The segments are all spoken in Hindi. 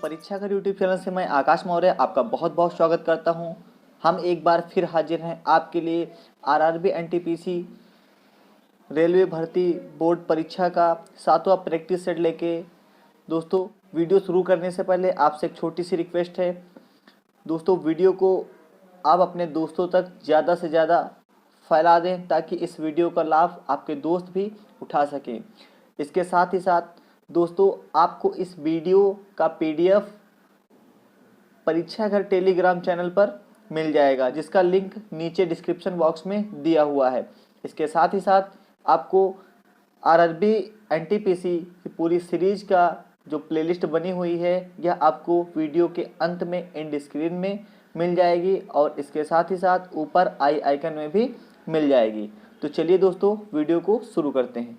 परीक्षा घर यूट्यूब चैनल से मैं आकाश मौर्य आपका बहुत बहुत स्वागत करता हूं। हम एक बार फिर हाजिर हैं आपके लिए आरआरबी एनटीपीसी रेलवे भर्ती बोर्ड परीक्षा का 7वां प्रैक्टिस सेट लेके। दोस्तों, वीडियो शुरू करने से पहले आपसे एक छोटी सी रिक्वेस्ट है। दोस्तों, वीडियो को आप अपने दोस्तों तक ज़्यादा से ज़्यादा फैला दें ताकि इस वीडियो का लाभ आपके दोस्त भी उठा सकें। इसके साथ ही साथ दोस्तों, आपको इस वीडियो का पीडीएफ परीक्षा घर टेलीग्राम चैनल पर मिल जाएगा, जिसका लिंक नीचे डिस्क्रिप्शन बॉक्स में दिया हुआ है। इसके साथ ही साथ आपको आरआरबी एनटीपीसी की पूरी सीरीज का जो प्लेलिस्ट बनी हुई है यह आपको वीडियो के अंत में एंड स्क्रीन में मिल जाएगी और इसके साथ ही साथ ऊपर आई आइकन में भी मिल जाएगी। तो चलिए दोस्तों, वीडियो को शुरू करते हैं।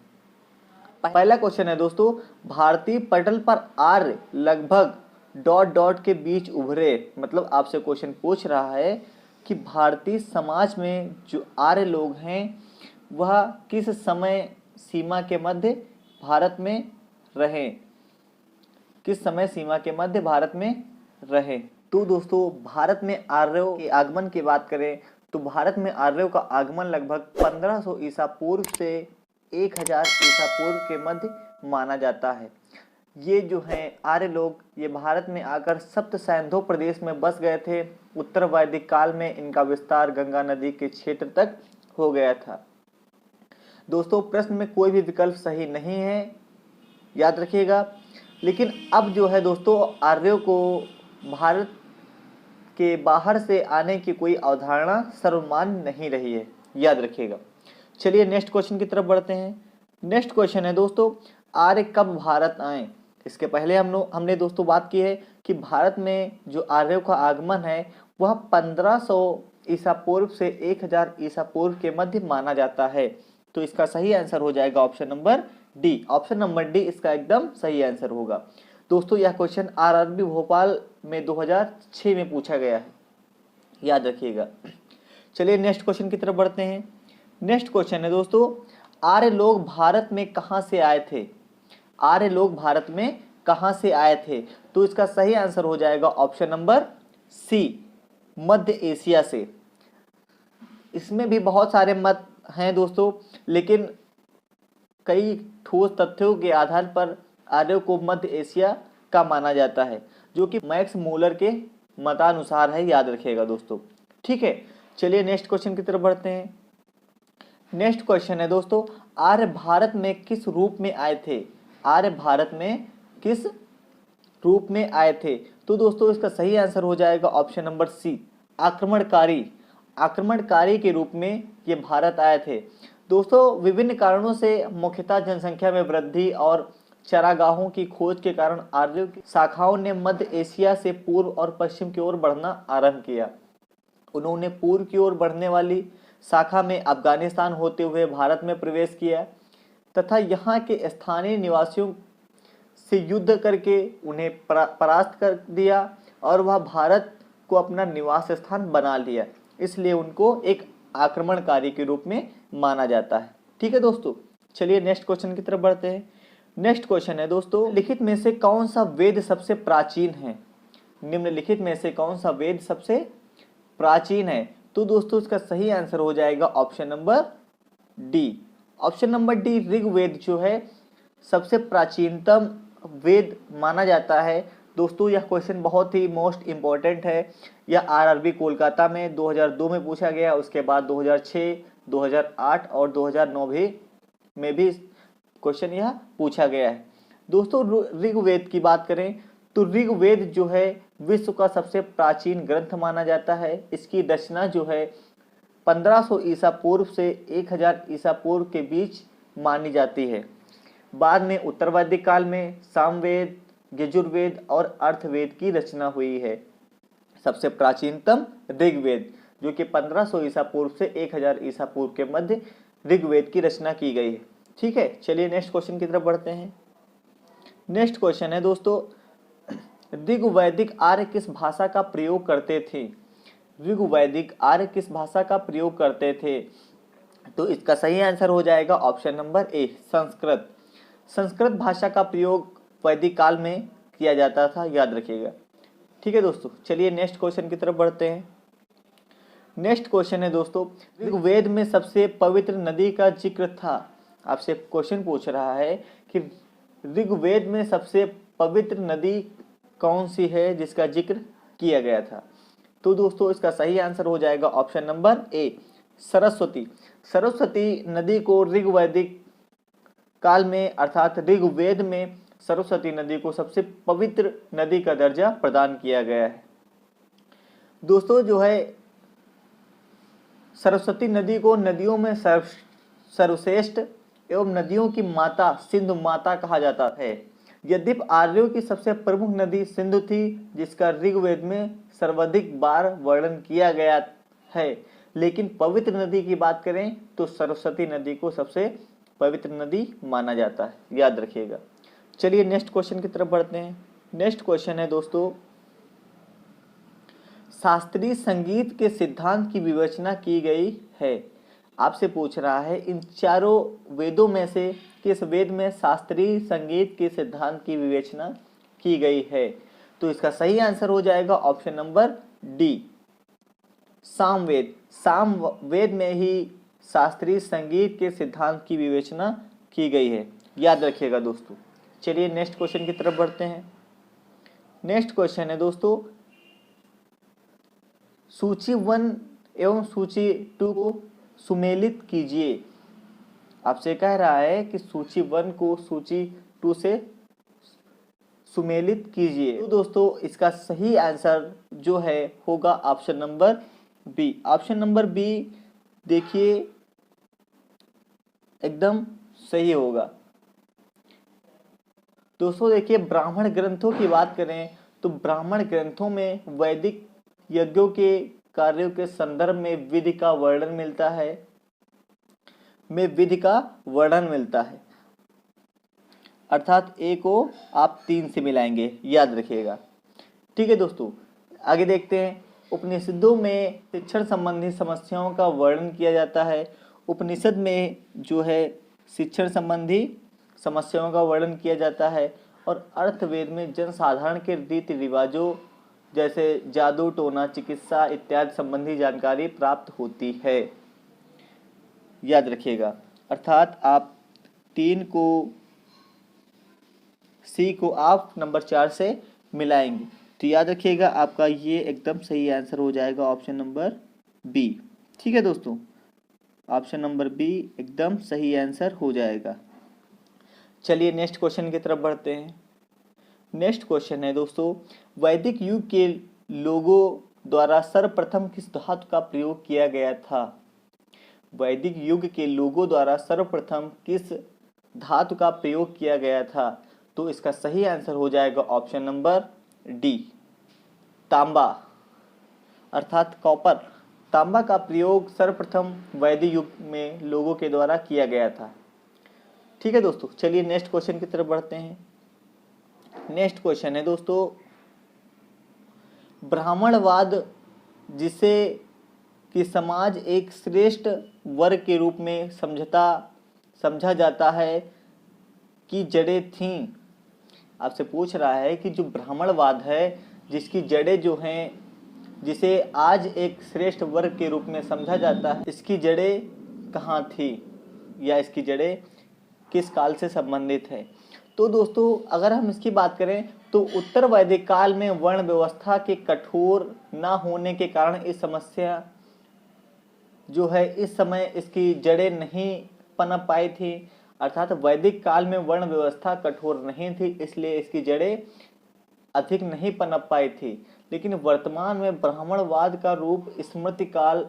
पहला क्वेश्चन है दोस्तों, भारतीय पटल पर आर्य लगभग डॉट डॉट के बीच उभरे। मतलब आपसे क्वेश्चन पूछ रहा है कि भारतीय समाज में जो आर्य लोग हैं वह किस समय सीमा के मध्य भारत में रहे, किस समय सीमा के मध्य भारत में रहे। तो दोस्तों, भारत में आर्यों के आगमन की बात करें तो भारत में आर्यों का आगमन लगभग 1500 ईसा पूर्व से 1000 ईसा पूर्व के मध्य माना जाता है। ये जो हैं आर्य लोग, ये भारत में आकर सप्त सैंधव प्रदेश में बस गए थे। उत्तर वैदिक काल में इनका विस्तार गंगा नदी के क्षेत्र तक हो गया था। दोस्तों, प्रश्न में कोई भी विकल्प सही नहीं है, याद रखिएगा। लेकिन अब जो है दोस्तों, आर्यों को भारत के बाहर से आने की कोई अवधारणा सर्वमान्य नहीं रही है, याद रखिएगा। चलिए नेक्स्ट क्वेश्चन की तरफ बढ़ते हैं। नेक्स्ट क्वेश्चन है दोस्तों, आर्य कब भारत आए। इसके पहले हमने दोस्तों बात की है कि भारत में जो आर्यों का आगमन है वह 1500 ईसा पूर्व से 1000 ईसा पूर्व के मध्य माना जाता है। तो इसका सही आंसर हो जाएगा option number D. Option number D इसका एकदम सही आंसर होगा। दोस्तों, यह क्वेश्चन आरआरबी भोपाल में 2006 में पूछा गया है, याद रखिएगा। चलिए नेक्स्ट क्वेश्चन की तरफ बढ़ते हैं। नेक्स्ट क्वेश्चन है दोस्तों, आर्य लोग भारत में कहां से आए थे। आर्य लोग भारत में कहां से आए थे। तो इसका सही आंसर हो जाएगा ऑप्शन नंबर सी, मध्य एशिया से। इसमें भी बहुत सारे मत हैं दोस्तों, लेकिन कई ठोस तथ्यों के आधार पर आर्यों को मध्य एशिया का माना जाता है, जो कि मैक्स मूलर के मतानुसार है, याद रखिएगा दोस्तों। ठीक है, चलिए नेक्स्ट क्वेश्चन की तरफ बढ़ते हैं। नेक्स्ट क्वेश्चन है दोस्तों, आर्य भारत में किस रूप में आए थे। आर्य भारत में किस रूप में आए थे। तो दोस्तों, इसका सही आंसर हो जाएगा ऑप्शन नंबर सी, आक्रमणकारी। आक्रमणकारी के रूप में ये भारत आए थे। दोस्तों, विभिन्न कारणों से मुख्यतः जनसंख्या में वृद्धि और चरागाहों की खोज के कारण आर्यों की शाखाओं ने मध्य एशिया से पूर्व और पश्चिम की ओर बढ़ना आरंभ किया। उन्होंने पूर्व की ओर बढ़ने वाली शाखा में अफगानिस्तान होते हुए भारत में प्रवेश किया तथा यहाँ के स्थानीय निवासियों से युद्ध करके उन्हें परास्त कर दिया और वह भारत को अपना निवास स्थान बना लिया। इसलिए उनको एक आक्रमणकारी के रूप में माना जाता है। ठीक है दोस्तों, चलिए नेक्स्ट क्वेश्चन की तरफ बढ़ते हैं। नेक्स्ट क्वेश्चन है दोस्तों, लिखित में से कौन सा वेद सबसे प्राचीन है। निम्नलिखित में से कौन सा वेद सबसे प्राचीन है। तो दोस्तों, इसका सही आंसर हो जाएगा option number D. Option number D, Rigveda जो है सबसे प्राचीनतम वेद माना जाता है। दोस्तों, यह क्वेश्चन बहुत ही मोस्ट इम्पोर्टेंट है। यह आरआरबी कोलकाता में 2002 में पूछा गया, उसके बाद 2006, 2008 और 2009 में भी क्वेश्चन यह पूछा गया है। दोस्तों, ऋग्वेद की बात करें तो ऋग्वेद जो है विश्व का सबसे प्राचीन ग्रंथ माना जाता है। इसकी रचना जो है 1500 ईसा पूर्व से 1000 ईसा पूर्व के बीच मानी जाती है। बाद में उत्तर वैदिक काल में सामवेद, यजुर्वेद और अर्थवेद की रचना हुई है। सबसे प्राचीनतम ऋग्वेद, जो कि 1500 ईसा पूर्व से 1000 ईसा पूर्व के मध्य ऋग्वेद की रचना की गई है। ठीक है, चलिए नेक्स्ट क्वेश्चन की तरफ बढ़ते हैं। नेक्स्ट क्वेश्चन है दोस्तों, ऋग्वैदिक आर्य किस भाषा का प्रयोग करते थे। ऋग्वैदिक आर्य किस भाषा का प्रयोग करते थे। तो इसका सही आंसर हो जाएगा ऑप्शन नंबर ए, संस्कृत। संस्कृत भाषा का प्रयोग वैदिक काल में किया जाता था, याद रखिएगा। ठीक है दोस्तों, चलिए नेक्स्ट क्वेश्चन की तरफ बढ़ते हैं। नेक्स्ट क्वेश्चन है दोस्तों, ऋग्वेद में सबसे पवित्र नदी का जिक्र था। आपसे क्वेश्चन पूछ रहा है कि ऋग्वेद में सबसे पवित्र नदी कौन सी है जिसका जिक्र किया गया था। तो दोस्तों इसका सही आंसर हो जाएगा ऑप्शन नंबर ए, सरस्वती। सरस्वती नदी को ऋग्वैदिक काल में अर्थात ऋग्वेद में सरस्वती नदी को सबसे पवित्र नदी का दर्जा प्रदान किया गया है। दोस्तों जो है सरस्वती नदी को नदियों में सर्वश्रेष्ठ एवं नदियों की माता सिंधु माता कहा जाता है। यद्यपि आर्यों की सबसे प्रमुख नदी सिंधु थी, जिसका ऋग्वेद में सर्वाधिक बार वर्णन किया गया है, लेकिन पवित्र नदी की बात करें तो सरस्वती नदी को सबसे पवित्र नदी माना जाता है, याद रखिएगा। चलिए नेक्स्ट क्वेश्चन की तरफ बढ़ते हैं। नेक्स्ट क्वेश्चन है दोस्तों, शास्त्रीय संगीत के सिद्धांत की विवेचना की गई है। आपसे पूछ रहा है इन चारों वेदों में से किस वेद में शास्त्रीय संगीत के सिद्धांत की विवेचना की गई है। तो इसका सही आंसर हो जाएगा option number D, Samaveda. Samaveda में ही शास्त्रीय संगीत के सिद्धांत की विवेचना की गई है, याद रखिएगा दोस्तों। चलिए नेक्स्ट क्वेश्चन की तरफ बढ़ते हैं। नेक्स्ट क्वेश्चन है दोस्तों, सूची 1 एवं सूची 2 को सुमेलित कीजिए। आपसे कह रहा है कि सूची 1 को सूची 2 से सुमेलित कीजिए। तो दोस्तों इसका सही आंसर जो है होगा option number B. Option number B देखिए एकदम सही होगा। दोस्तों देखिए, ब्राह्मण ग्रंथों की बात करें तो ब्राह्मण ग्रंथों में वैदिक यज्ञों के कार्यों के संदर्भ में विधि का वर्णन मिलता है, अर्थात ए को आप 3 से मिलाएंगे, याद रखिएगा। ठीक है दोस्तों, आगे देखते हैं। उपनिषदों में शिक्षण संबंधी समस्याओं का वर्णन किया जाता है। उपनिषद में जो है शिक्षण संबंधी समस्याओं का वर्णन किया जाता है, और अर्थवेद में जनसाधारण के रीति रिवाजों जैसे जादू टोना चिकित्सा इत्यादि संबंधी जानकारी प्राप्त होती है, याद रखिएगा। अर्थात आप 3 को सी को आप नंबर 4 से मिलाएंगे, तो याद रखिएगा आपका ये एकदम सही आंसर हो जाएगा ऑप्शन नंबर बी। ठीक है दोस्तों, ऑप्शन नंबर बी एकदम सही आंसर हो जाएगा। चलिए नेक्स्ट क्वेश्चन की तरफ बढ़ते हैं। नेक्स्ट क्वेश्चन है दोस्तों, वैदिक युग के लोगों द्वारा सर्वप्रथम किस धातु का प्रयोग किया गया था। वैदिक युग के लोगों द्वारा सर्वप्रथम किस धातु का प्रयोग किया गया था। तो इसका सही आंसर हो जाएगा ऑप्शन नंबर डी, तांबा, अर्थात कॉपर। तांबा का प्रयोग सर्वप्रथम वैदिक युग में लोगों के द्वारा किया गया था। ठीक है दोस्तों, चलिए नेक्स्ट क्वेश्चन की तरफ बढ़ते हैं। नेक्स्ट क्वेश्चन है दोस्तों, ब्राह्मणवाद जिसे कि समाज एक श्रेष्ठ वर्ग के रूप में समझा जाता है कि जड़ें थीं। आपसे पूछ रहा है कि जो ब्राह्मणवाद है जिसकी जड़ें जो हैं, जिसे आज एक श्रेष्ठ वर्ग के रूप में समझा जाता है, इसकी जड़ें कहाँ थी या इसकी जड़ें किस काल से संबंधित है। तो दोस्तों अगर हम इसकी बात करें तो उत्तर वैदिक काल में वर्ण व्यवस्था के कठोर न होने के कारण इस समस्या जो है इस समय इसकी जड़ें नहीं पनप पाई थी। अर्थात वैदिक काल में वर्ण व्यवस्था कठोर नहीं थी, इसलिए इसकी जड़ें अधिक नहीं पनप पाई थी। लेकिन वर्तमान में ब्राह्मणवाद का रूप स्मृति काल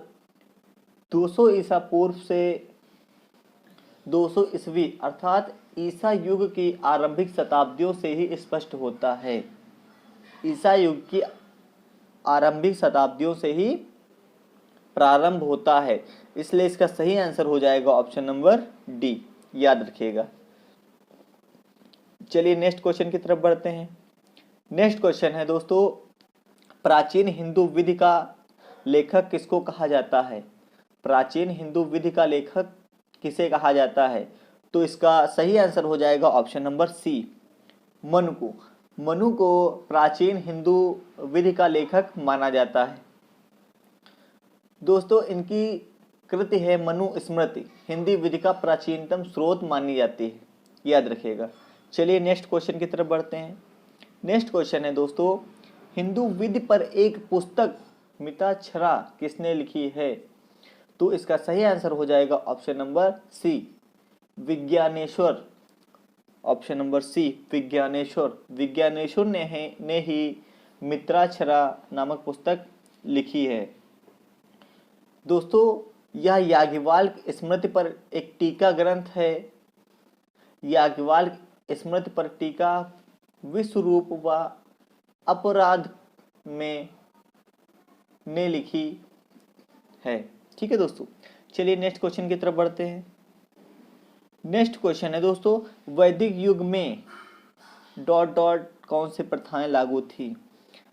200 ईसा पूर्व से 200 ईस्वी अर्थात ईसा युग की आरंभिक शताब्दियों से ही स्पष्ट होता है। ईसा युग की आरंभिक शताब्दियों से ही प्रारंभ होता है, इसलिए इसका सही आंसर हो जाएगा ऑप्शन नंबर डी, याद रखिएगा। चलिए नेक्स्ट क्वेश्चन की तरफ बढ़ते हैं। नेक्स्ट क्वेश्चन है दोस्तों, प्राचीन हिंदू विधि का लेखक किसको कहा जाता है। प्राचीन हिंदू विधि का लेखक किसे कहा जाता है। तो इसका सही आंसर हो जाएगा ऑप्शन नंबर सी, मनु को। मनु को प्राचीन हिंदू विधि का लेखक माना जाता है। दोस्तों इनकी कृति है मनु स्मृति, हिंदी विधि का प्राचीनतम स्रोत मानी जाती है, याद रखिएगा। चलिए नेक्स्ट क्वेश्चन की तरफ बढ़ते हैं। नेक्स्ट क्वेश्चन है दोस्तों, हिंदू विधि पर एक पुस्तक मिताक्षरा किसने लिखी है? तो इसका सही आंसर हो जाएगा option number C, Vijnaneshwara. Option number C, Vijnaneshwara. Vijnaneshwara ने ही मित्राक्षरा नामक पुस्तक लिखी है। दोस्तों यह याज्ञवल्क्य स्मृति पर एक टीका ग्रंथ है। याज्ञवल्क्य स्मृति पर टीका विश्व रूप व अपराध में ने लिखी है। ठीक है दोस्तों, चलिए नेक्स्ट क्वेश्चन की तरफ बढ़ते हैं। नेक्स्ट क्वेश्चन है दोस्तों, वैदिक युग में ... कौन सी प्रथाएं लागू थी?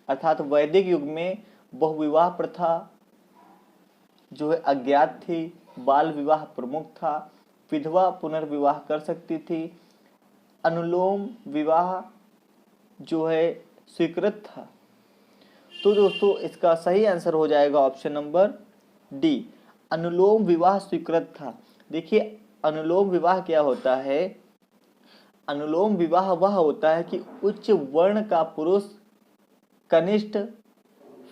अर्थात वैदिक युग में बहुविवाह प्रथा जो है अज्ञात थी, बाल विवाह प्रमुख था, विधवा पुनर्विवाह कर सकती थी, अनुलोम विवाह जो है स्वीकृत था। तो दोस्तों इसका सही आंसर हो जाएगा ऑप्शन नंबर डी, अनुलोम विवाह स्वीकृत था। देखिए अनुलोम विवाह क्या होता है? अनुलोम विवाह वह होता है कि उच्च वर्ण का पुरुष कनिष्ठ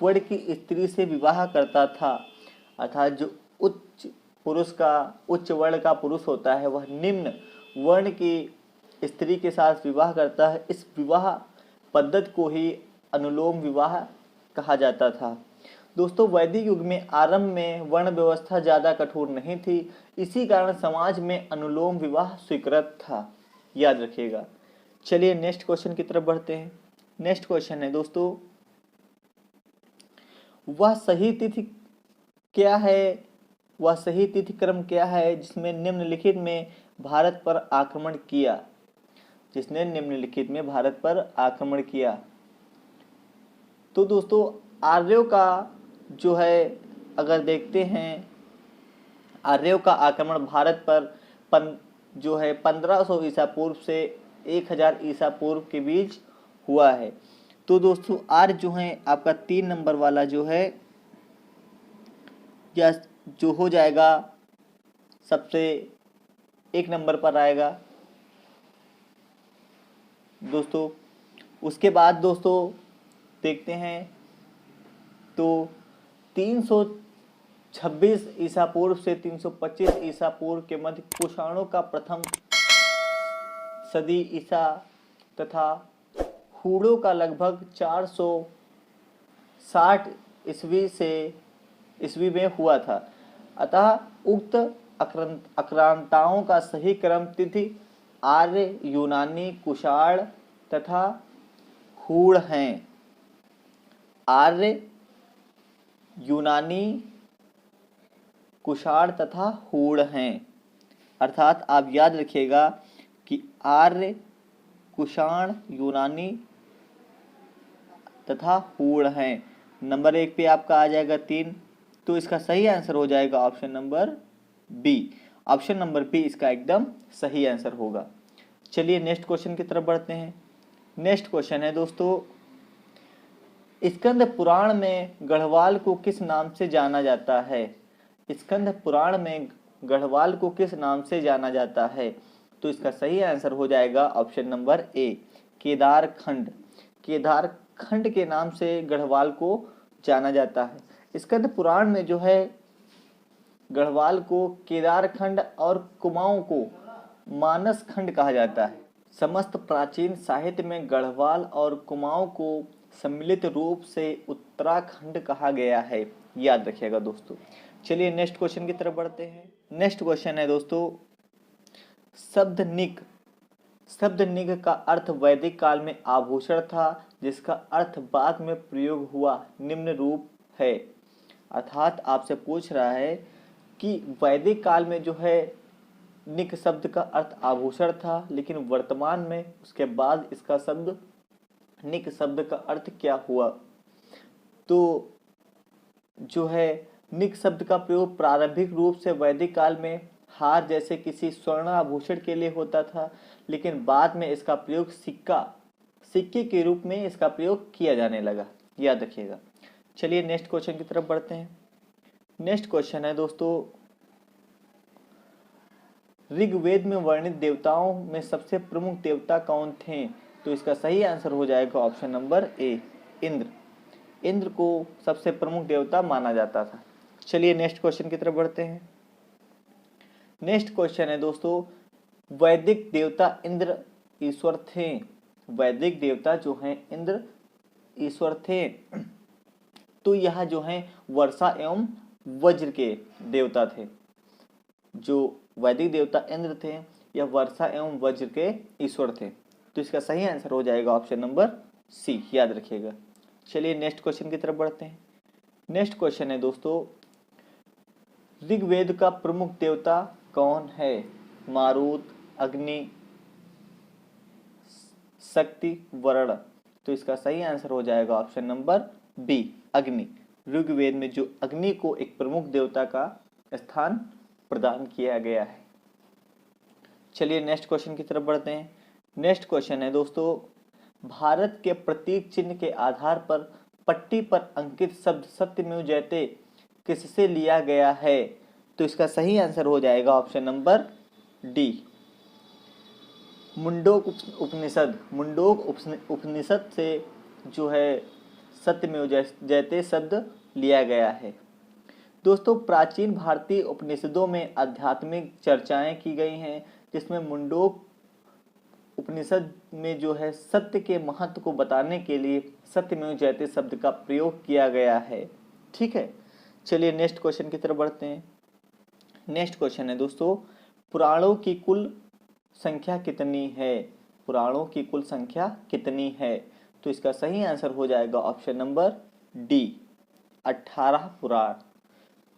वर्ण की स्त्री से विवाह करता था। अर्थात जो उच्च वर्ण का पुरुष होता है वह निम्न वर्ण की स्त्री के साथ विवाह करता है। इस विवाह पद्धति को ही अनुलोम विवाह कहा जाता था। दोस्तों वैदिक युग में आरंभ में वर्ण व्यवस्था ज़्यादा कठोर नहीं थी, इसी कारण समाज में अनुलोम विवाह स्वीकृत था, याद रखिएगा। चलिए नेक्स्ट क्वेश्चन की तरफ बढ़ते हैं। नेक्स्ट क्वेश्चन है दोस्तों, वह सही तिथि क्या है? वह सही तिथि क्रम क्या है जिसमें निम्नलिखित में भारत पर आक्रमण किया? जिसने निम्नलिखित में भारत पर आक्रमण किया। तो दोस्तों आर्यों का जो है अगर देखते हैं, आर्यों का आक्रमण भारत पर जो है 1500 ईसा पूर्व से 1000 ईसा पूर्व के बीच हुआ है। तो दोस्तों आर्य जो है आपका 3 नंबर वाला जो है या जो हो जाएगा सबसे 1 नंबर पर आएगा दोस्तों। उसके बाद दोस्तों देखते हैं तो 326 ईसा पूर्व से 325 ईसा पूर्व के मध्य कुषाणों का प्रथम सदी ईसा तथा हूणों का लगभग 460 ईस्वी में हुआ था। अतः उक्त आक्रांताओं का सही क्रम तिथि आर्य, यूनानी, कुषाण तथा हूण हैं। आर्य, यूनानी, कुषाण तथा हूण हैं। अर्थात आप याद रखिएगा कि आर्य, कुषाण, यूनानी तथा हूण हैं। नंबर 1 पे आपका आ जाएगा 3, तो इसका सही आंसर हो जाएगा option number B. Option number B इसका एकदम सही आंसर होगा। चलिए नेक्स्ट क्वेश्चन की तरफ बढ़ते हैं। नेक्स्ट क्वेश्चन है दोस्तों, स्कंद पुराण में गढ़वाल को किस नाम से जाना जाता है? स्कंद पुराण में गढ़वाल को किस नाम से जाना जाता है? तो इसका सही आंसर हो जाएगा ऑप्शन नंबर ए, केदारखंड। केदारखंड के नाम से गढ़वाल को जाना जाता है। स्कंद पुराण में जो है गढ़वाल को केदारखंड और कुमाऊं को मानस खंड कहा जाता है। समस्त प्राचीन साहित्य में गढ़वाल और कुमाऊं को सम्मिलित रूप से उत्तराखंड कहा गया है, याद रखिएगा दोस्तों। चलिए नेक्स्ट क्वेश्चन की तरफ बढ़ते हैं। नेक्स्ट क्वेश्चन है दोस्तों, शब्द निग का अर्थ वैदिक काल में आभूषण था, जिसका अर्थ बाद में प्रयोग हुआ निम्न रूप है। अर्थात आपसे पूछ रहा है कि वैदिक काल में जो है निक शब्द का अर्थ आभूषण था, लेकिन वर्तमान में उसके बाद इसका शब्द निक शब्द का अर्थ क्या हुआ। तो जो है निक शब्द का प्रयोग प्रारंभिक रूप से वैदिक काल में हार जैसे किसी स्वर्ण आभूषण के लिए होता था, लेकिन बाद में इसका प्रयोग सिक्का सिक्के के रूप में इसका प्रयोग किया जाने लगा, याद रखिएगा। चलिए नेक्स्ट क्वेश्चन की तरफ बढ़ते हैं। नेक्स्ट क्वेश्चन है दोस्तों, ऋग्वेद में वर्णित देवताओं में सबसे प्रमुख देवता कौन थे? तो इसका सही आंसर हो जाएगा ऑप्शन नंबर ए, इंद्र। इंद्र को सबसे प्रमुख देवता माना जाता था। चलिए नेक्स्ट क्वेश्चन की तरफ बढ़ते हैं। नेक्स्ट क्वेश्चन है दोस्तों, वैदिक देवता इंद्र ईश्वर थे। वैदिक देवता जो हैं इंद्र ईश्वर थे। तो यह जो हैं वर्षा एवं वज्र के देवता थे। जो वैदिक देवता इंद्र थे यह वर्षा एवं वज्र के ईश्वर थे। तो इसका सही आंसर हो जाएगा ऑप्शन नंबर सी, याद रखिएगा। चलिए नेक्स्ट क्वेश्चन की तरफ बढ़ते हैं। नेक्स्ट क्वेश्चन है दोस्तों, ऋग्वेद का प्रमुख देवता कौन है? मारुत, अग्नि, शक्ति, वरुण। तो इसका सही आंसर हो जाएगा ऑप्शन नंबर बी, अग्नि। ऋग्वेद में जो अग्नि को एक प्रमुख देवता का स्थान प्रदान किया गया है। चलिए नेक्स्ट क्वेश्चन की तरफ बढ़ते हैं। नेक्स्ट क्वेश्चन है दोस्तों, भारत के प्रतीक चिन्ह के आधार पर पट्टी पर अंकित शब्द सत्यमेव जयते किससे लिया गया है? तो इसका सही आंसर हो जाएगा ऑप्शन नंबर डी, मुंडोक उपनिषद। मुंडोक उपनिषद से जो है सत्यमेव जयते शब्द लिया गया है। दोस्तों प्राचीन भारतीय उपनिषदों में आध्यात्मिक चर्चाएं की गई हैं, जिसमें मुंडोक उपनिषद में जो है सत्य के महत्व को बताने के लिए सत्यमेव जयते शब्द का प्रयोग किया गया है। ठीक है, चलिए नेक्स्ट क्वेश्चन की तरफ बढ़ते हैं। नेक्स्ट क्वेश्चन है दोस्तों, पुराणों की कुल संख्या कितनी है? पुराणों की कुल संख्या कितनी है? तो इसका सही आंसर हो जाएगा ऑप्शन नंबर डी, 18 पुराण।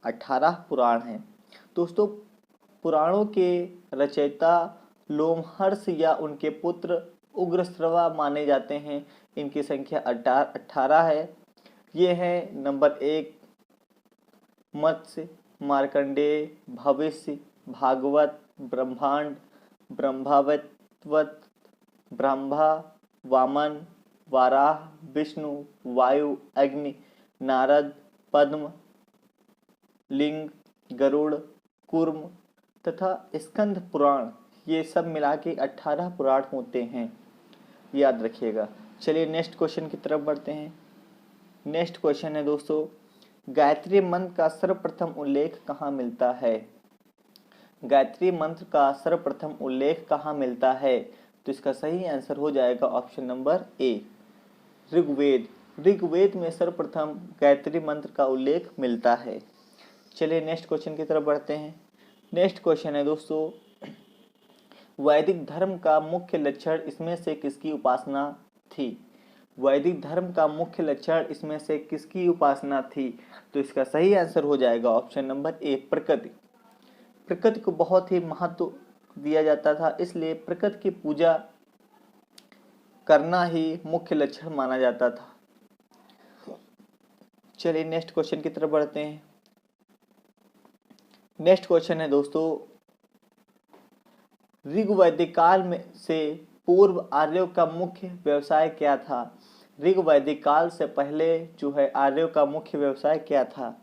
18 पुराण हैं। दोस्तों पुराणों के रचयिता लोमहर्ष या उनके पुत्र उग्रश्रवा माने जाते हैं। इनकी संख्या 18 है। ये हैं नंबर 1 मत्स्य, मार्कंडेय, भविष्य, भागवत, ब्रह्मांड, ब्रह्मावत, ब्रह्मा, वामन, वाराह, विष्णु, वायु, अग्नि, नारद, पद्म, लिंग, गरुड़, कूर्म तथा स्कंद पुराण। ये सब मिला के 18 पुराण होते हैं, याद रखिएगा। चलिए नेक्स्ट क्वेश्चन की तरफ बढ़ते हैं। नेक्स्ट क्वेश्चन है दोस्तों, गायत्री मंत्र का सर्वप्रथम उल्लेख कहाँ मिलता है? गायत्री मंत्र का सर्वप्रथम उल्लेख कहाँ मिलता है? तो इसका सही आंसर हो जाएगा option number A, Rigveda. Rigveda में सर्वप्रथम गायत्री मंत्र का उल्लेख मिलता है। चलिए नेक्स्ट क्वेश्चन की तरफ बढ़ते हैं। नेक्स्ट क्वेश्चन है दोस्तों, वैदिक धर्म का मुख्य लक्षण इसमें से किसकी उपासना थी? वैदिक धर्म का मुख्य लक्षण इसमें से किसकी उपासना थी? तो इसका सही आंसर हो जाएगा ऑप्शन नंबर ए, प्रकृति। प्रकृति को बहुत ही महत्व दिया जाता था, इसलिए प्रकृति की पूजा करना ही मुख्य लक्षण माना जाता था। चलिए नेक्स्ट क्वेश्चन की तरफ बढ़ते हैं। नेक्स्ट क्वेश्चन है दोस्तों, ऋग्वैदिक काल में से पूर्व आर्यों का मुख्य व्यवसाय क्या था? ऋग्वैदिक काल से पहले जो है आर्यों का मुख्य व्यवसाय क्या था?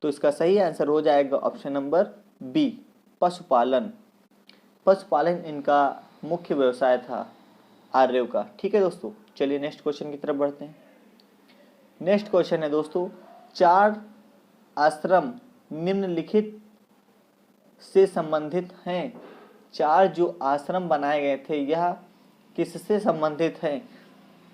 तो इसका सही आंसर हो जाएगा ऑप्शन नंबर बी, पशुपालन। पशुपालन इनका मुख्य व्यवसाय था आर्यों का। ठीक है दोस्तों, चलिए नेक्स्ट क्वेश्चन की तरफ बढ़ते हैं। नेक्स्ट क्वेश्चन है दोस्तों, 4 आश्रम निम्नलिखित से संबंधित हैं। 4 जो आश्रम बनाए गए थे यह किससे संबंधित हैं?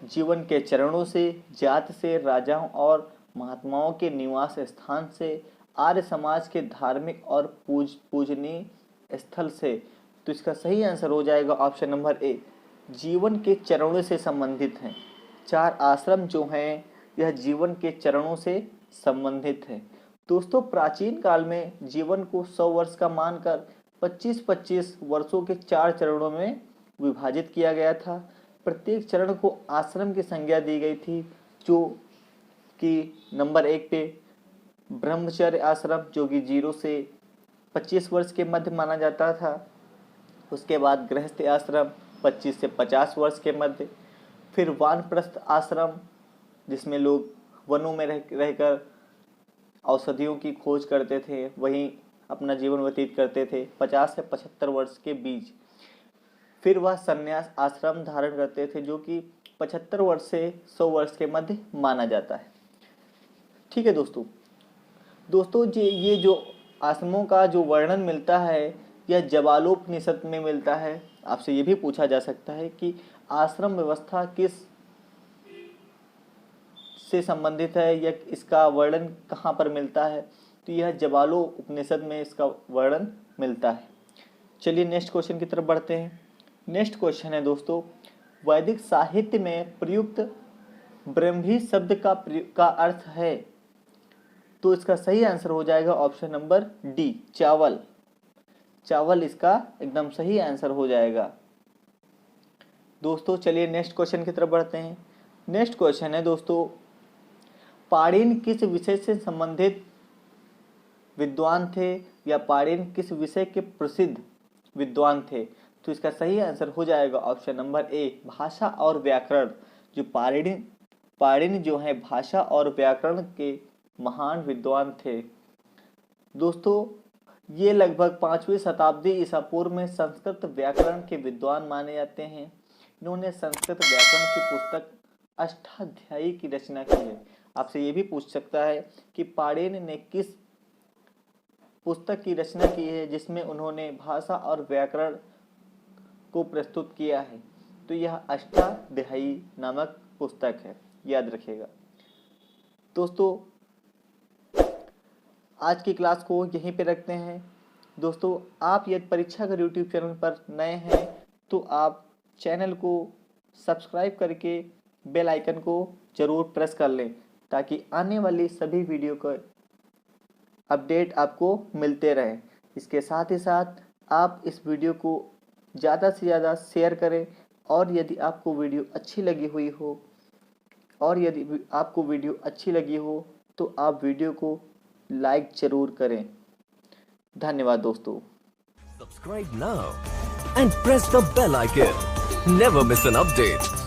जीवन के चरणों से, जात से, राजाओं और महात्माओं के निवास स्थान से, आर्य समाज के धार्मिक और पूजनीय स्थल से। तो इसका सही आंसर हो जाएगा ऑप्शन नंबर ए, जीवन के चरणों से संबंधित हैं। 4 आश्रम जो हैं यह जीवन के चरणों से संबंधित है। दोस्तों प्राचीन काल में जीवन को 100 वर्ष का मानकर 25-25 वर्षों के 4 चरणों में विभाजित किया गया था। प्रत्येक चरण को आश्रम की संज्ञा दी गई थी, जो कि नंबर 1 पे ब्रह्मचर्य आश्रम जो कि 0 से 25 वर्ष के मध्य माना जाता था। उसके बाद गृहस्थ आश्रम 25 से 50 वर्ष के मध्य। फिर वानप्रस्थ आश्रम, जिसमें लोग वनों में रहकर औषधियों की खोज करते थे, वहीं अपना जीवन व्यतीत करते थे 50 से 75 वर्ष के बीच। फिर वह संन्यास आश्रम धारण करते थे, जो कि 75 वर्ष से 100 वर्ष के मध्य माना जाता है। ठीक है दोस्तों ये जो आश्रमों का जो वर्णन मिलता है यह जबालोपनिषद में मिलता है। आपसे ये भी पूछा जा सकता है कि आश्रम व्यवस्था किस से संबंधित है या इसका वर्णन कहाँ पर मिलता है, तो यह जबालोपनिषद में इसका वर्णन मिलता है। चलिए नेक्स्ट क्वेश्चन की तरफ बढ़ते हैं। नेक्स्ट क्वेश्चन है दोस्तों, वैदिक साहित्य में प्रयुक्त ब्रह्मी शब्द का अर्थ है, तो इसका सही आंसर हो जाएगा ऑप्शन नंबर डी, चावल। चावल इसका एकदम सही आंसर हो जाएगा। दोस्तों चलिए नेक्स्ट क्वेश्चन की तरफ बढ़ते हैं। नेक्स्ट क्वेश्चन है दोस्तों, पाणिनि किस विषय से संबंधित विद्वान थे या पाणिनि किस विषय के प्रसिद्ध विद्वान थे, तो इसका सही आंसर हो जाएगा ऑप्शन नंबर ए, भाषा और व्याकरण। जो पाणिनि जो है भाषा और व्याकरण के महान विद्वान थे। दोस्तों ये लगभग 5वीं शताब्दी ईसा पूर्व में संस्कृत व्याकरण के विद्वान माने जाते हैं। इन्होंने संस्कृत व्याकरण की पुस्तक अष्टाध्यायी की रचना की है। आपसे ये भी पूछ सकता है कि पाणिनि ने किस पुस्तक की रचना की है जिसमें उन्होंने भाषा और व्याकरण को प्रस्तुत किया है, तो यह अष्टाध्यायी नामक पुस्तक है, याद रखिएगा। दोस्तों आज की क्लास को यहीं पे रखते हैं। दोस्तों आप यदि परीक्षा का यूट्यूब चैनल पर नए हैं तो आप चैनल को सब्सक्राइब करके बेल आइकन को जरूर प्रेस कर लें, ताकि आने वाली सभी वीडियो का अपडेट आपको मिलते रहें। इसके साथ ही साथ आप इस वीडियो को ज़्यादा से ज़्यादा शेयर करें, और यदि आपको वीडियो अच्छी लगी हो तो आप वीडियो को लाइक जरूर करें। धन्यवाद दोस्तों। Subscribe now and press the bell icon. Never miss an update.